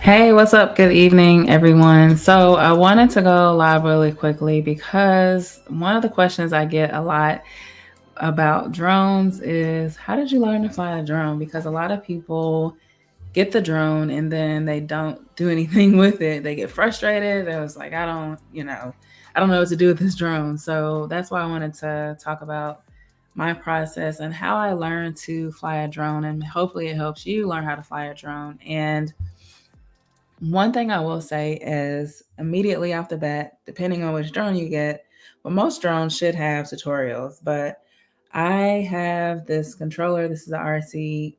Hey, what's up? Good evening, everyone. So, I wanted to go live really quickly because one of the questions I get a lot about drones is how did you learn to fly a drone? Because a lot of people get the drone and then they don't do anything with it. They get frustrated. It was like, I don't know what to do with this drone. So, that's why I wanted to talk about my process and how I learned to fly a drone. And hopefully, it helps you learn how to fly a drone. And one thing I will say is immediately off the bat, depending on which drone you get, well, most drones should have tutorials, but I have this controller. This is the RC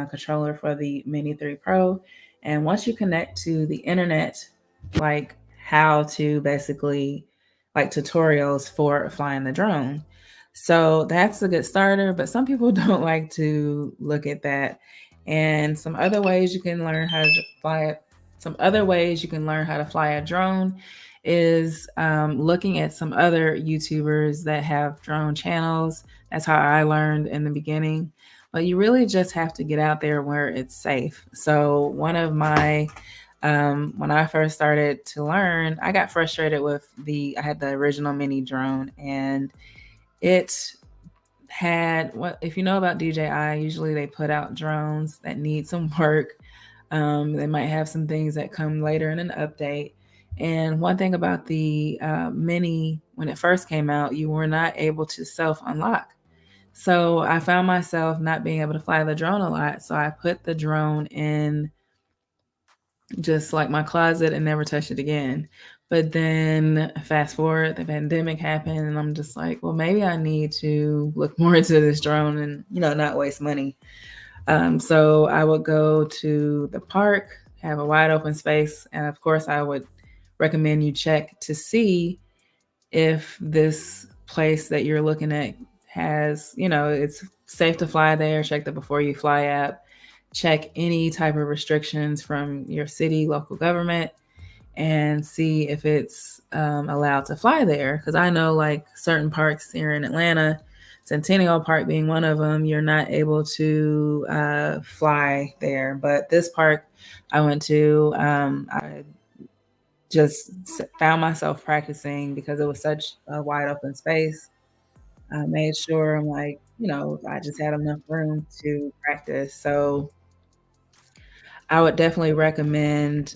controller for the Mini 3 Pro. And once you connect to the internet, like how to basically like tutorials for flying the drone. So that's a good starter, but some people don't like to look at that. And some other ways you can learn how to fly it some other ways you can learn how to fly a drone is looking at some other YouTubers that have drone channels. That's how I learned in the beginning. But you really just have to get out there where it's safe. So, when I first started to learn, I got frustrated with I had the original mini drone and it had what if you know about DJI, usually they put out drones that need some work. They might have some things that come later in an update. And one thing about the Mini, when it first came out, you were not able to self unlock. So I found myself not being able to fly the drone a lot. So I put the drone in just like my closet and never touched it again. But then fast forward, the pandemic happened, and I'm just like, well, maybe I need to look more into this drone and, not waste money. So I would go to the park, have a wide open space, and of course, I would recommend you check to see if this place that you're looking at has, it's safe to fly there. Check the Before You Fly app. Check any type of restrictions from your city, local government, and see if it's allowed to fly there. Because I know, like certain parks here in Atlanta, Centennial Park being one of them, you're not able to fly there. But this park I went to, I just found myself practicing because it was such a wide open space. I made sure I'm like, I just had enough room to practice. So I would definitely recommend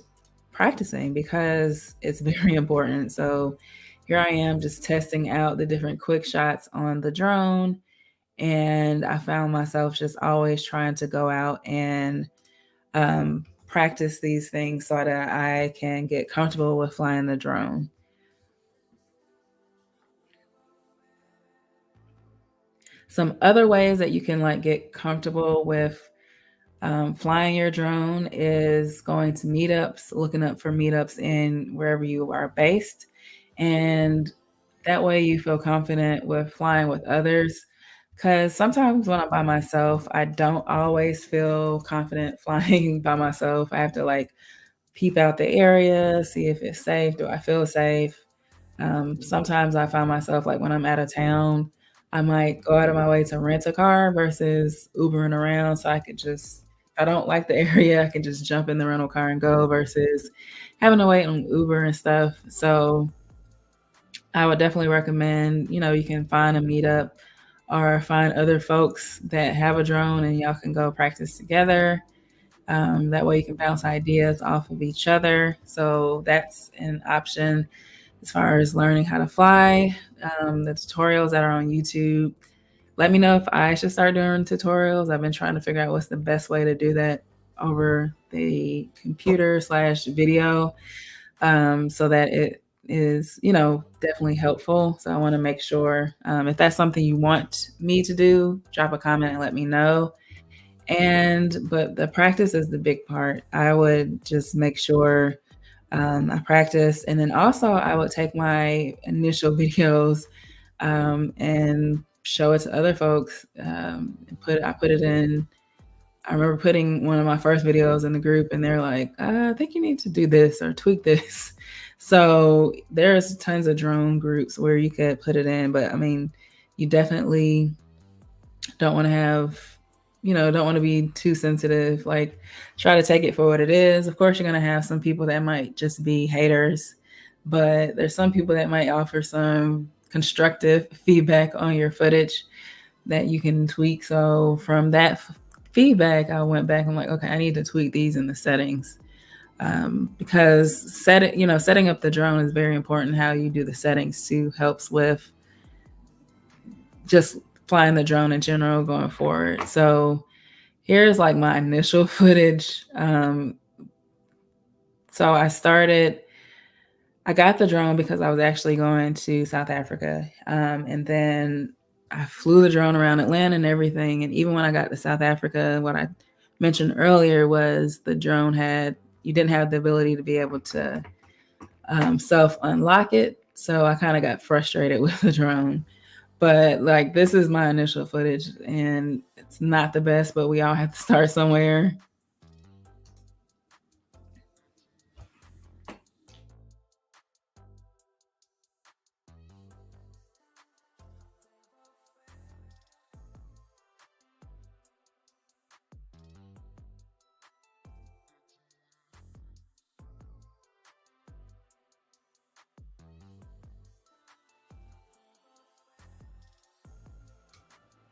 practicing because it's very important. So here I am just testing out the different quick shots on the drone. And I found myself just always trying to go out and practice these things so that I can get comfortable with flying the drone. Some other ways that you can like get comfortable with flying your drone is going to meetups, looking up for meetups in wherever you are based. And that way you feel confident with flying with others. Because sometimes when I'm by myself, I don't always feel confident flying by myself. I have to like peep out the area, see if it's safe. Do I feel safe? Sometimes I find myself like when I'm out of town, I might go out of my way to rent a car versus Ubering around so I could just if I don't like the area, I can just jump in the rental car and go versus having to wait on Uber and stuff. So I would definitely recommend, you can find a meetup or find other folks that have a drone and y'all can go practice together. That way you can bounce ideas off of each other. So that's an option as far as learning how to fly. The tutorials that are on YouTube. Let me know if I should start doing tutorials. I've been trying to figure out what's the best way to do that over the computer slash video so that it is, definitely helpful. So I want to make sure if that's something you want me to do, drop a comment and let me know. But the practice is the big part. I would just make sure I practice. And then also, I would take my initial videos and show it to other folks. I put it in. I remember putting one of my first videos in the group, and they're like, "I think you need to do this or tweak this." So there's tons of drone groups where you could put it in, but I mean, you definitely don't want to have don't want to be too sensitive. Like, try to take it for what it is. Of course, you're going to have some people that might just be haters, but there's some people that might offer some constructive feedback on your footage that you can tweak. So from that feedback, I went back and like, okay, I need to tweak these in the settings. Because setting up the drone is very important. How you do the settings too helps with just flying the drone in general going forward. So here's like my initial footage. So I got the drone because I was actually going to South Africa. And then I flew the drone around Atlanta and everything. And even when I got to South Africa, what I mentioned earlier was the drone you didn't have the ability to be able to self unlock it. So I kind of got frustrated with the drone. But like, this is my initial footage, and it's not the best, but we all have to start somewhere.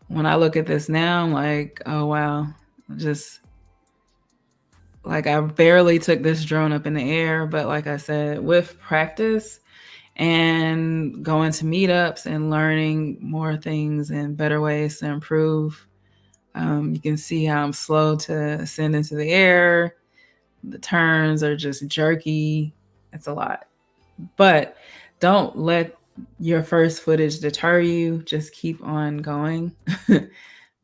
When I look at this now, I'm like, oh wow, just like I barely took this drone up in the air. But like I said, with practice and going to meetups and learning more things and better ways to improve, you can see how I'm slow to ascend into the air. The turns are just jerky. It's a lot. But don't let your first footage deter you. Just keep on going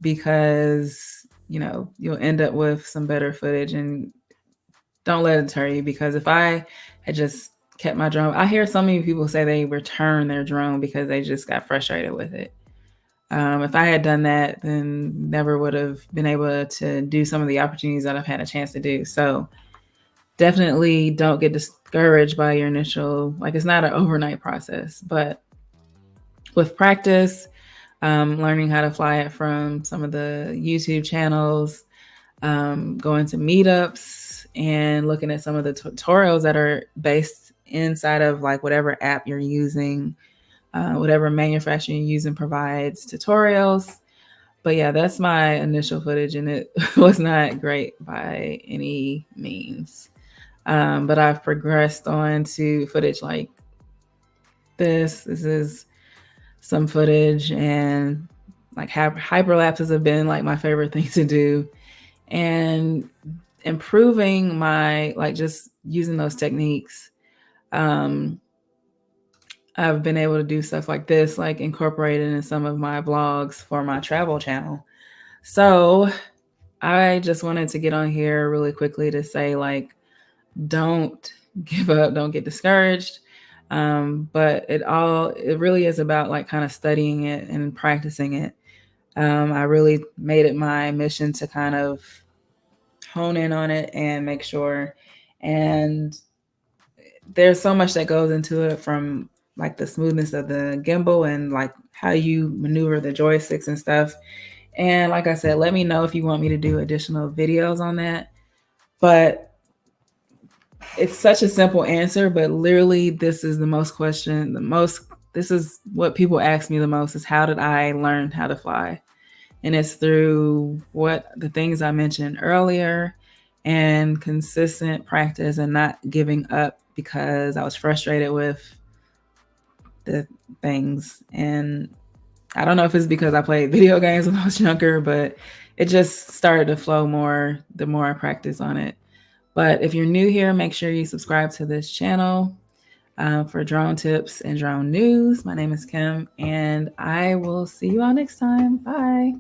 because, you'll end up with some better footage, and don't let it deter you, because if I had just kept my drone, I hear so many people say they return their drone because they just got frustrated with it. If I had done that, then never would have been able to do some of the opportunities that I've had a chance to do. So definitely don't get discouraged by your initial, like, it's not an overnight process, but with practice, learning how to fly it from some of the YouTube channels, going to meetups and looking at some of the tutorials that are based inside of like whatever app you're using, whatever manufacturer you're using provides tutorials. But yeah, that's my initial footage, and it was not great by any means. But I've progressed on to footage like this. This is some footage, and like hyperlapses have been like my favorite thing to do, and improving my, like, just using those techniques. I've been able to do stuff like this, like incorporated in some of my vlogs for my travel channel. So I just wanted to get on here really quickly to say, like, don't give up, don't get discouraged. But it really is about like kind of studying it and practicing it. I really made it my mission to kind of hone in on it and make sure. And there's so much that goes into it, from like the smoothness of the gimbal and like how you maneuver the joysticks and stuff. And like I said, let me know if you want me to do additional videos on that. But it's such a simple answer, but literally this is this is what people ask me the most, is how did I learn how to fly? And it's through the things I mentioned earlier, and consistent practice and not giving up because I was frustrated with the things. And I don't know if it's because I played video games when I was younger, but it just started to flow more the more I practice on it. But if you're new here, make sure you subscribe to this channel for drone tips and drone news. My name is Kim, and I will see you all next time. Bye.